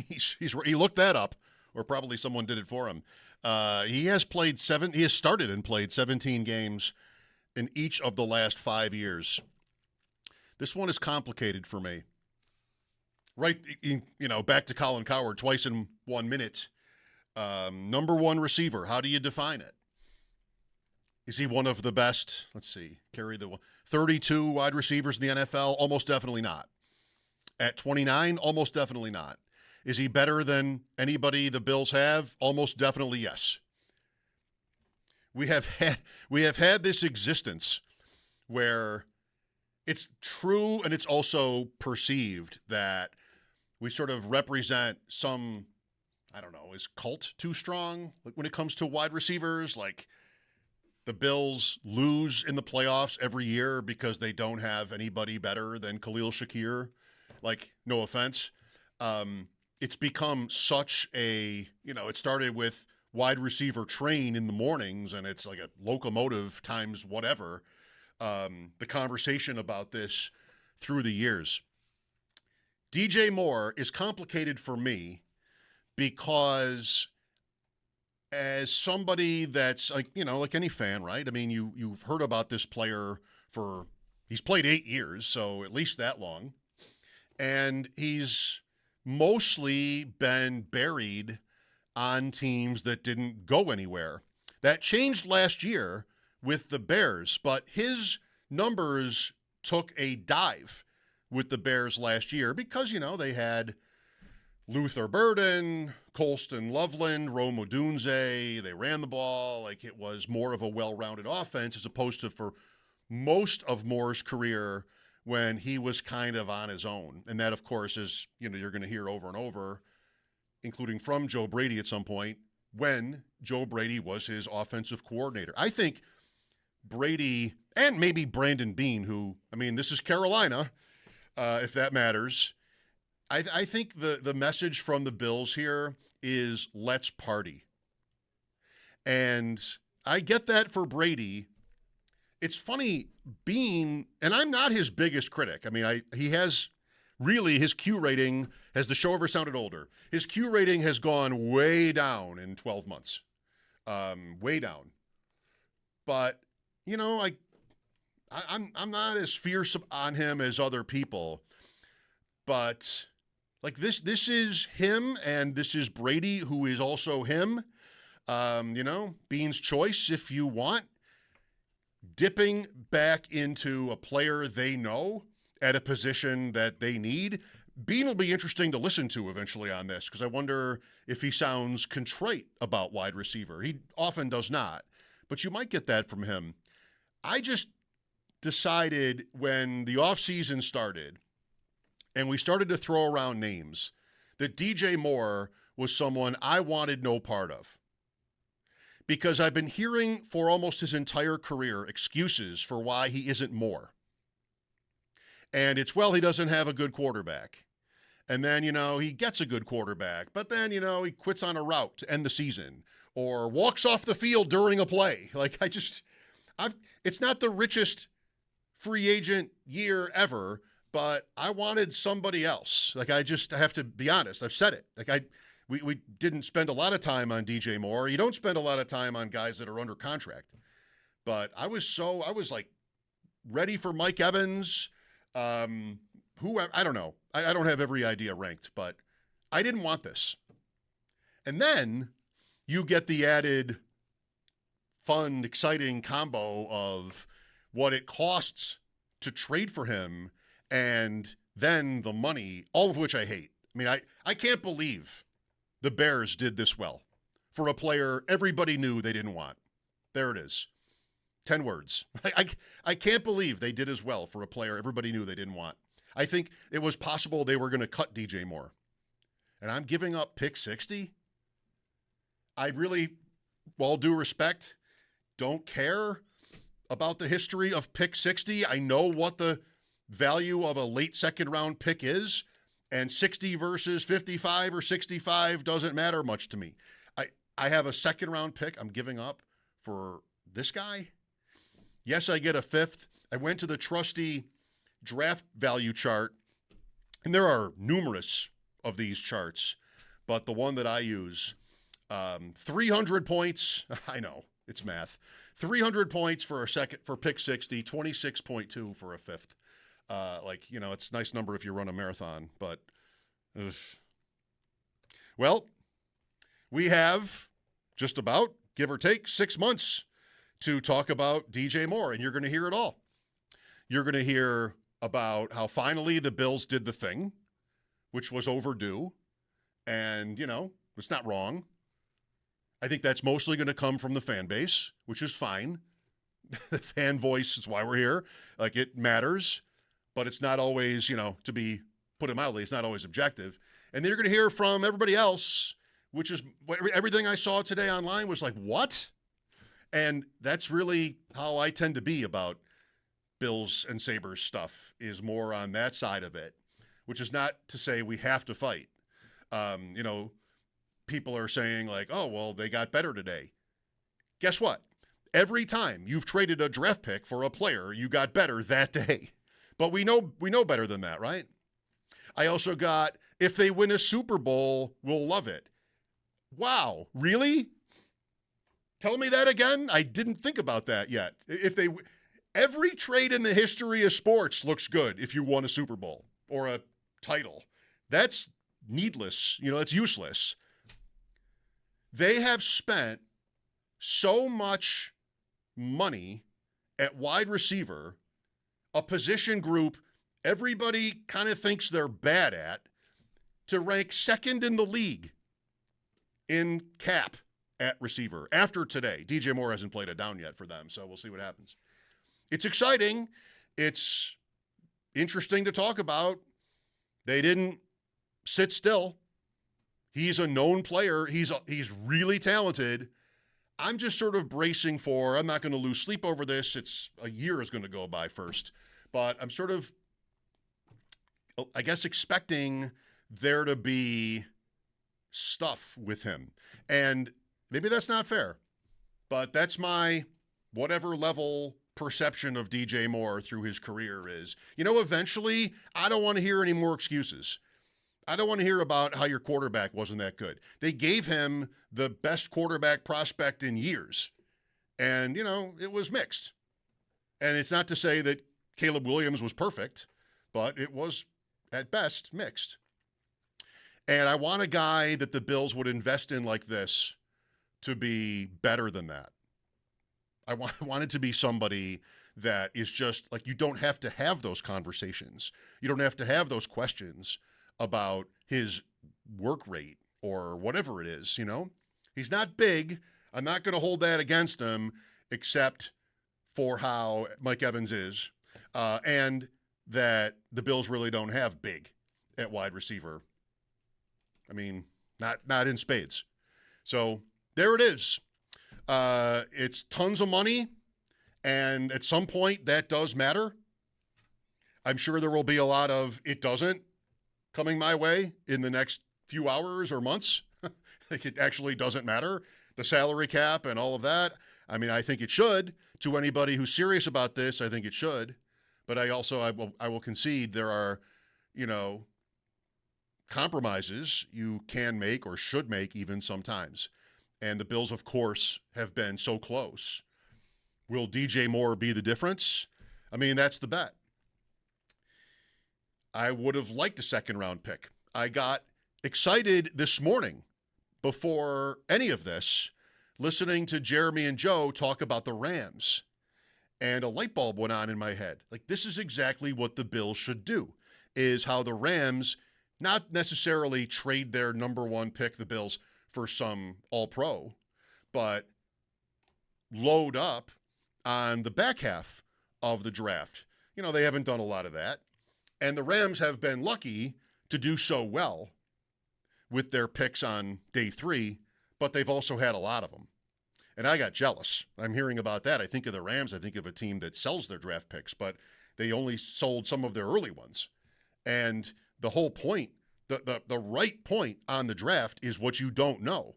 He looked that up, or probably someone did it for him. He has played seven. He has started and played 17 games in each of the last 5 years. This one is complicated for me. Right, back to Colin Cowherd twice in 1 minute. Number one receiver. How do you define it? Is he one of the best? Let's see. Carry the 32 wide receivers in the NFL? Almost definitely not. At 29, almost definitely not. Is he better than anybody the Bills have? Almost definitely yes. We have had this existence where it's true and it's also perceived that we sort of represent some, I don't know, is cult too strong? Like when it comes to wide receivers, like the Bills lose in the playoffs every year because they don't have anybody better than Khalil Shakir. Like, no offense. It's become such a, it started with wide receiver train in the mornings, and it's like a locomotive times whatever. The conversation about this through the years. DJ Moore is complicated for me because as somebody that's like any fan, right? I mean, you've heard about this player he's played 8 years, so at least that long. And he's mostly been buried on teams that didn't go anywhere. That changed last year with the Bears, but his numbers took a dive with the Bears last year because, they had Luther Burden, Colston Loveland, Rome Odunze. They ran the ball. Like, it was more of a well-rounded offense as opposed to for most of Moore's career when he was kind of on his own. And that, of course, is, you're going to hear over and over, including from Joe Brady at some point, when Joe Brady was his offensive coordinator. I think Brady and maybe Brandon Beane, who, this is Carolina, if that matters. I think the message from the Bills here is let's party. And I get that for Brady. It's funny, Beane, and I'm not his biggest critic. He has really, his Q rating, has the show ever sounded older? His Q rating has gone way down in 12 months. Way down. But, I'm not as fierce on him as other people. But like this is him, and this is Brady, who is also him. Beane's choice, if you want. Dipping back into a player they know at a position that they need. Beane will be interesting to listen to eventually on this because I wonder if he sounds contrite about wide receiver. He often does not, but you might get that from him. I just decided when the offseason started and we started to throw around names that DJ Moore was someone I wanted no part of. Because I've been hearing for almost his entire career excuses for why he isn't more. And it's, he doesn't have a good quarterback. And then, he gets a good quarterback, but then, he quits on a route to end the season or walks off the field during a play. Like, it's not the richest free agent year ever, but I wanted somebody else. Like, I have to be honest. I've said it. Like, we didn't spend a lot of time on DJ Moore. You don't spend a lot of time on guys that are under contract. But I was like ready for Mike Evans. I don't know. I don't have every idea ranked, but I didn't want this. And then you get the added fun, exciting combo of what it costs to trade for him and then the money, all of which I hate. I can't believe the Bears did this well for a player everybody knew they didn't want. There it is. 10 words. I can't believe they did as well for a player everybody knew they didn't want. I think it was possible they were going to cut DJ Moore. And I'm giving up pick 60? I really, all due respect, don't care about the history of pick 60. I know what the value of a late second round pick is. And 60 versus 55 or 65 doesn't matter much to me. I have a second round pick I'm giving up for this guy. Yes, I get a fifth. I went to the trusty draft value chart, and there are numerous of these charts. but the one that I use, 300 points. I know it's math. 300 points for a second for pick 60, 26.2 for a fifth. It's a nice number if you run a marathon, but well, we have just about, give or take, 6 months to talk about DJ Moore, and you're going to hear it all. You're going to hear about how finally the Bills did the thing, which was overdue, and, it's not wrong. I think that's mostly going to come from the fan base, which is fine. The fan voice is why we're here. Like, it matters, but it's not always, to be put it mildly, it's not always objective. And then you're going to hear from everybody else, which is everything I saw today online was like, what? And that's really how I tend to be about Bills and Sabres stuff, is more on that side of it, which is not to say we have to fight. People are saying like, oh, well, they got better today. Guess what? Every time you've traded a draft pick for a player, you got better that day. But we know better than that, right? I also got, if they win a Super Bowl, we'll love it. Wow, really? Tell me that again? I didn't think about that yet. Every trade in the history of sports looks good if you won a Super Bowl or a title. That's needless. It's useless. They have spent so much money at wide receiver, a position group everybody kind of thinks they're bad at, to rank second in the league in cap at receiver after today. DJ Moore hasn't played a down yet for them, so we'll see what happens. It's exciting. It's interesting to talk about. They didn't sit still. He's a known player. He's really talented. I'm just sort of bracing for, I'm not going to lose sleep over this. It's a year is going to go by first. But I'm sort of, I guess, expecting there to be stuff with him. And maybe that's not fair, but that's my whatever level perception of DJ Moore through his career is. Eventually, I don't want to hear any more excuses. I don't want to hear about how your quarterback wasn't that good. They gave him the best quarterback prospect in years. And, it was mixed. And it's not to say that Caleb Williams was perfect, but it was, at best, mixed. And I want a guy that the Bills would invest in like this to be better than that. I want it to be somebody that is just, like, you don't have to have those conversations. You don't have to have those questions about his work rate or whatever it is, He's not big. I'm not going to hold that against him, except for how Mike Evans is, and that the Bills really don't have big at wide receiver. I mean, not in spades. So there it is. It's tons of money, and at some point that does matter. I'm sure there will be a lot of it doesn't coming my way in the next few hours or months. Like, it actually doesn't matter. The salary cap and all of that. I mean, I think it should. To anybody who's serious about this, I think it should. But I will concede there are, compromises you can make or should make even sometimes. And the Bills, of course, have been so close. Will DJ Moore be the difference? I mean, that's the bet. I would have liked a second-round pick. I got excited this morning before any of this, listening to Jeremy and Joe talk about the Rams. And a light bulb went on in my head. Like, this is exactly what the Bills should do, is how the Rams not necessarily trade their number one pick, the Bills, for some all-pro, but load up on the back half of the draft. They haven't done a lot of that. And the Rams have been lucky to do so well with their picks on day 3, but they've also had a lot of them. And I got jealous. I'm hearing about that. I think of the Rams. I think of a team that sells their draft picks, but they only sold some of their early ones. And the whole point, the right point on the draft is what you don't know.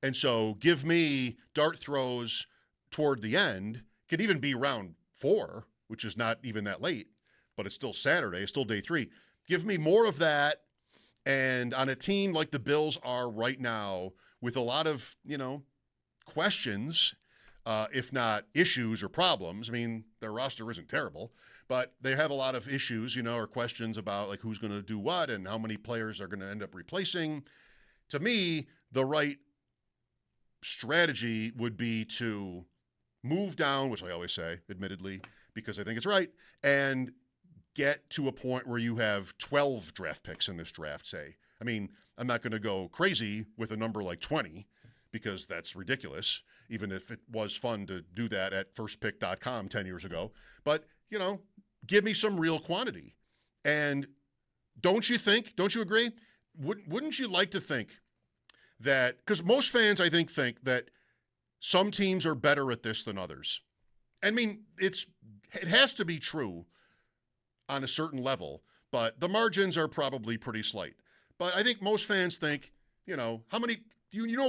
And so give me dart throws toward the end. Could even be round 4, which is not even that late, but it's still Saturday. It's still day 3. Give me more of that And on a team like the Bills are right now, with a lot of, questions, if not issues or problems. I mean, their roster isn't terrible, but they have a lot of issues, or questions about like who's going to do what and how many players are going to end up replacing. To me, the right strategy would be to move down, which I always say, admittedly, because I think it's right, and get to a point where you have 12 draft picks in this draft, say. I mean, I'm not going to go crazy with a number like 20 because that's ridiculous, even if it was fun to do that at firstpick.com 10 years ago. But, give me some real quantity. And don't you agree? Wouldn't you like to think that, because most fans, I think that some teams are better at this than others. I mean, it has to be true on a certain level, but the margins are probably pretty slight. But I think most fans think, how many,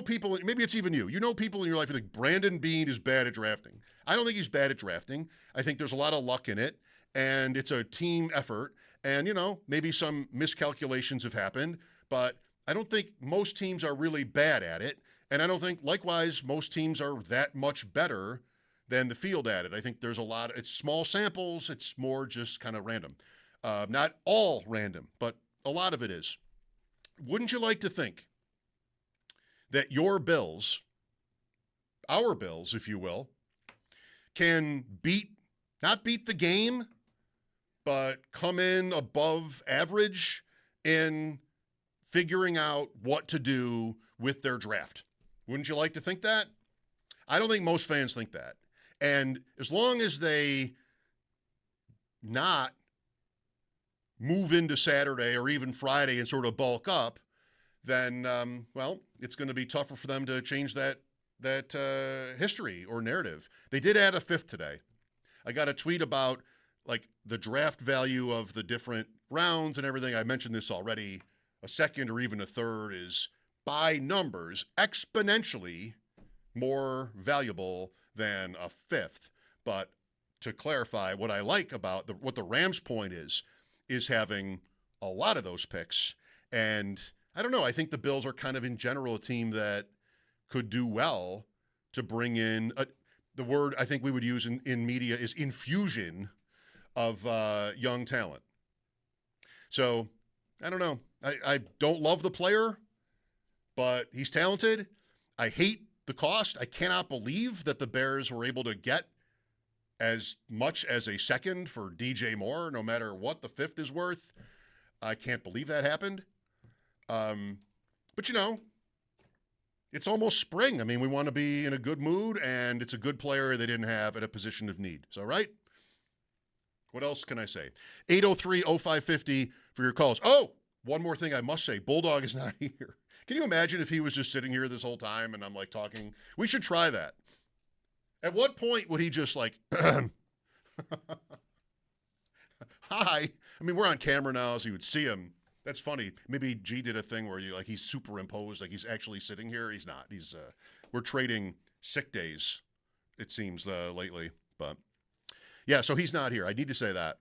people, maybe it's even you, people in your life who think Brandon Beane is bad at drafting. I don't think he's bad at drafting. I think there's a lot of luck in it, and it's a team effort, and, maybe some miscalculations have happened, but I don't think most teams are really bad at it, and I don't think, likewise, most teams are that much better than the field at it. I think there's it's small samples, it's more just kind of random. Not all random, but a lot of it is. Wouldn't you like to think that your Bills, our Bills, if you will, can not beat the game, but come in above average in figuring out what to do with their draft? Wouldn't you like to think that? I don't think most fans think that. And as long as they not move into Saturday or even Friday and sort of bulk up, then, it's going to be tougher for them to change that history or narrative. They did add a fifth today. I got a tweet about like the draft value of the different rounds and everything. I mentioned this already. A second or even a third is by numbers exponentially more valuable than a fifth. But to clarify, what I like about what the Rams' point is having a lot of those picks. And I don't know, I think the Bills are kind of in general a team that could do well to bring in the word I think we would use in media is infusion of young talent. So I don't know. I don't love the player, but he's talented. I hate the cost. I cannot believe that the Bears were able to get as much as a second for DJ Moore, no matter what the fifth is worth. I can't believe that happened. But it's almost spring. I mean, we want to be in a good mood, and it's a good player they didn't have at a position of need. So, right? What else can I say? 803-0550 for your calls. Oh, one more thing I must say. Bulldog is not here. Can you imagine if he was just sitting here this whole time and I'm like talking? We should try that. At what point would he just like, hi? I mean, we're on camera now, so you would see him. That's funny. Maybe G did a thing where he's superimposed, like he's actually sitting here. He's not. We're trading sick days, it seems, lately. But yeah, so he's not here. I need to say that.